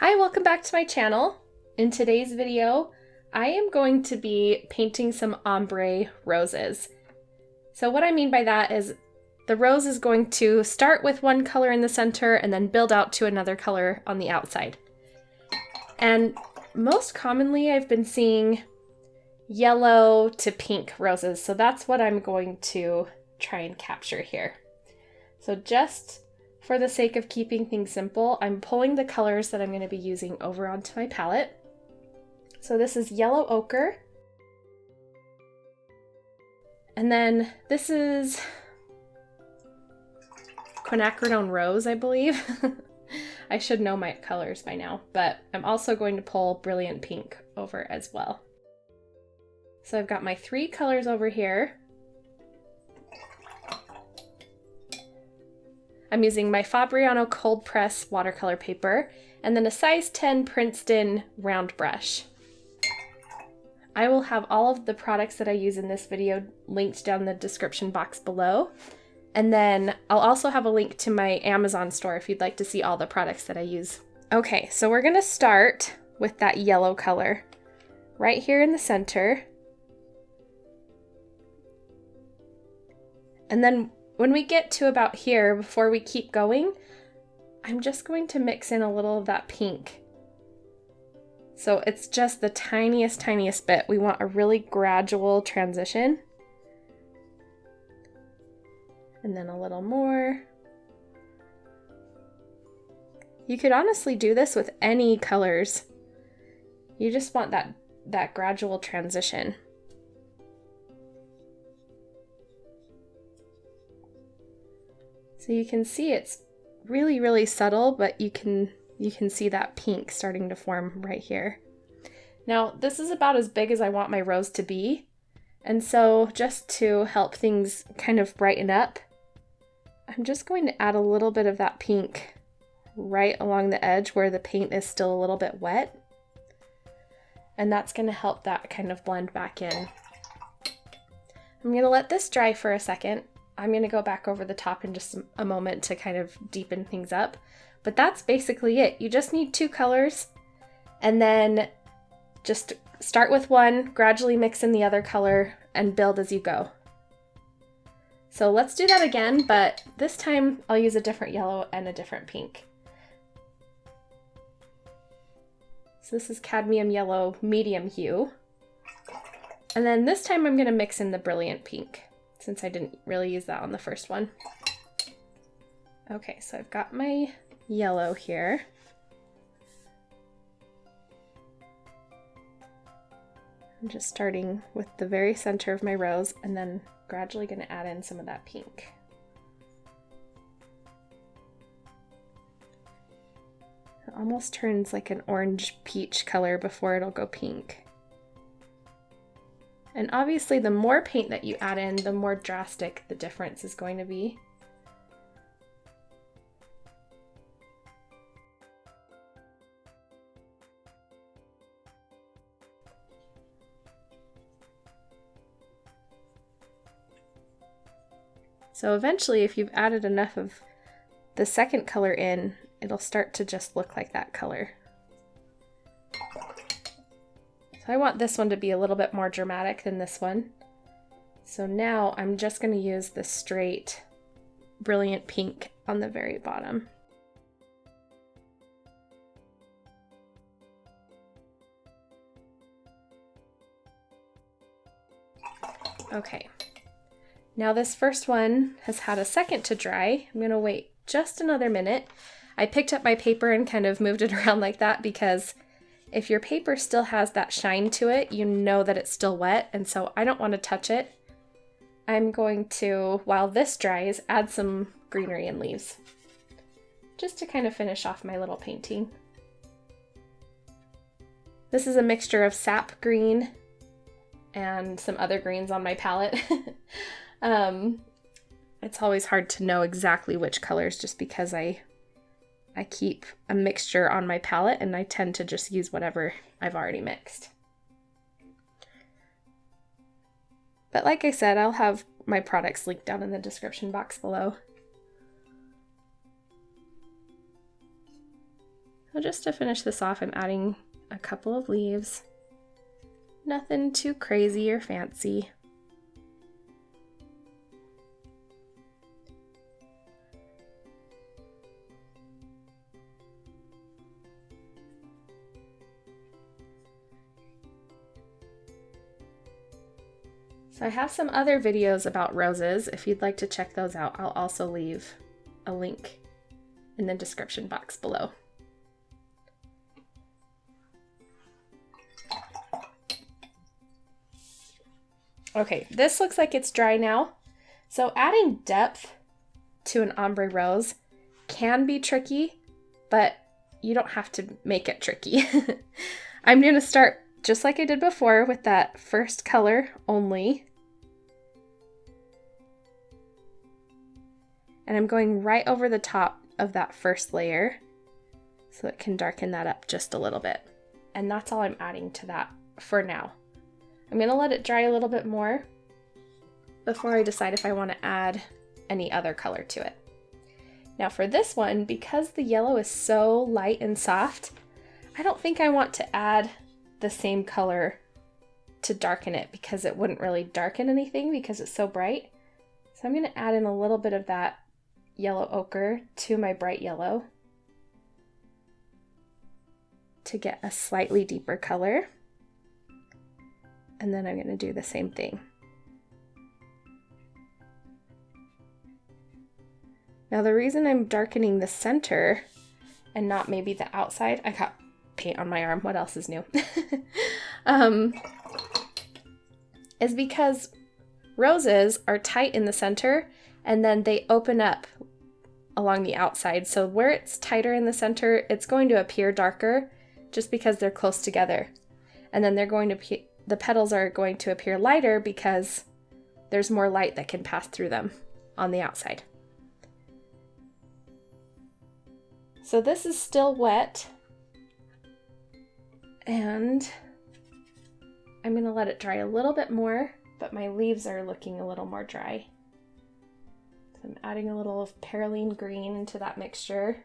Hi, welcome back to my channel. In today's video, I am going to be painting some ombre roses. So what I mean by that is the rose is going to start with one color in the center and then build out to another color on the outside. And most commonly I've been seeing yellow to pink roses, so that's what I'm going to try and capture here. So just for the sake of keeping things simple, I'm pulling the colors that I'm going to be using over onto my palette. So this is yellow ochre. And then this is quinacridone rose, I believe. I should know my colors by now, but I'm also going to pull brilliant pink over as well. So I've got my three colors over here. I'm using my Fabriano cold press watercolor paper and then a size 10 Princeton round brush. I will have all of the products that I use in this video linked down in the description box below. And then I'll also have a link to my Amazon store if you'd like to see all the products that I use. Okay, so we're gonna start with that yellow color right here in the center. And then when we get to about here, before we keep going, I'm just going to mix in a little of that pink. So it's just the tiniest bit. We want a really gradual transition. And then a little more. You could honestly do this with any colors. You just want that gradual transition. So you can see it's really subtle, but you can see that pink starting to form right here. Now, this is about as big as I want my rose to be. And so just to help things kind of brighten up, I'm just going to add a little bit of that pink right along the edge where the paint is still a little bit wet. And that's going to help that kind of blend back in. I'm going to let this dry for a second. I'm going to go back over the top in just a moment to kind of deepen things up. But that's basically it. You just need two colors and then just start with one, gradually mix in the other color, and build as you go. So let's do that again, but this time I'll use a different yellow and a different pink. So this is cadmium yellow, medium hue. And then this time I'm going to mix in the brilliant pink, since I didn't really use that on the first one. Okay, so I've got my yellow here. I'm just starting with the very center of my rose and then gradually going to add in some of that pink. It almost turns like an orange peach color before it'll go pink. And obviously the more paint that you add in, the more drastic the difference is going to be. So eventually, if you've added enough of the second color in, it'll start to just look like that color. So I want this one to be a little bit more dramatic than this one. So now I'm just going to use the straight brilliant pink on the very bottom. Okay. Now this first one has had a second to dry. I'm going to wait just another minute. I picked up my paper and kind of moved it around like that because if your paper still has that shine to it, you know that it's still wet, and so I don't want to touch it. I'm going to, while this dries, add some greenery and leaves, just to kind of finish off my little painting. This is a mixture of sap green and some other greens on my palette. It's always hard to know exactly which colors just because I keep a mixture on my palette and I tend to just use whatever I've already mixed. But like I said, I'll have my products linked down in the description box below. So just to finish this off, I'm adding a couple of leaves. Nothing too crazy or fancy. So I have some other videos about roses. If you'd like to check those out, I'll also leave a link in the description box below. Okay, this looks like it's dry now. So adding depth to an ombre rose can be tricky, but you don't have to make it tricky. I'm going to start just like I did before with that first color only. And I'm going right over the top of that first layer so it can darken that up just a little bit. And that's all I'm adding to that for now. I'm going to let it dry a little bit more before I decide if I want to add any other color to it. Now for this one, because the yellow is so light and soft, I don't think I want to add the same color to darken it because it wouldn't really darken anything because it's so bright. So I'm going to add in a little bit of that yellow ochre to my bright yellow to get a slightly deeper color. And then I'm going to do the same thing. Now the reason I'm darkening the center and not maybe the outside, I got paint on my arm, what else is new? Is because roses are tight in the center and then they open up along the outside. So where it's tighter in the center, it's going to appear darker just because they're close together. And then the petals are going to appear lighter because there's more light that can pass through them on the outside. So this is still wet, and I'm going to let it dry a little bit more, but my leaves are looking a little more dry. So I'm adding a little of Perylene green into that mixture.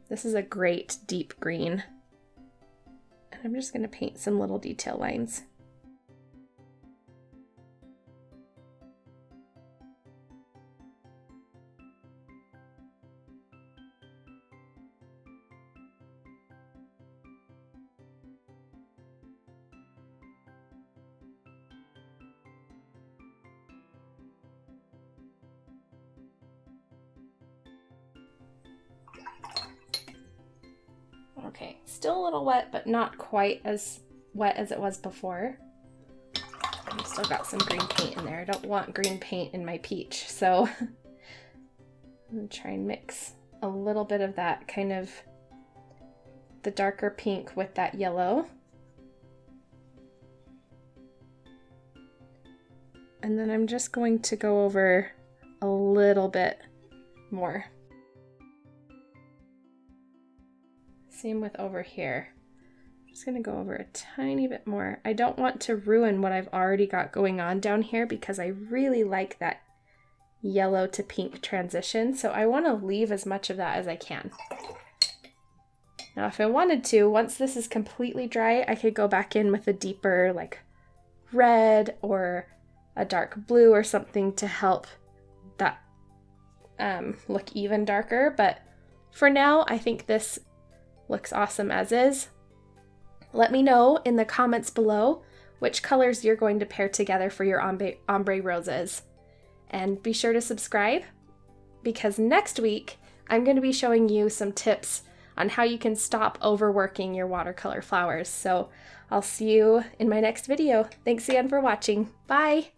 This is a great deep green. And I'm just going to paint some little detail lines. Okay, still a little wet, but not quite as wet as it was before. I've still got some green paint in there. I don't want green paint in my peach, so I'm gonna try and mix a little bit of that kind of the darker pink with that yellow. And then I'm just going to go over a little bit more. Same with over here. I'm just going to go over a tiny bit more. I don't want to ruin what I've already got going on down here because I really like that yellow to pink transition. So I want to leave as much of that as I can. Now if I wanted to, once this is completely dry, I could go back in with a deeper like red or a dark blue or something to help that look even darker. But for now, I think this looks awesome as is. Let me know in the comments below which colors you're going to pair together for your ombre roses. And be sure to subscribe because next week I'm going to be showing you some tips on how you can stop overworking your watercolor flowers. So I'll see you in my next video. Thanks again for watching. Bye!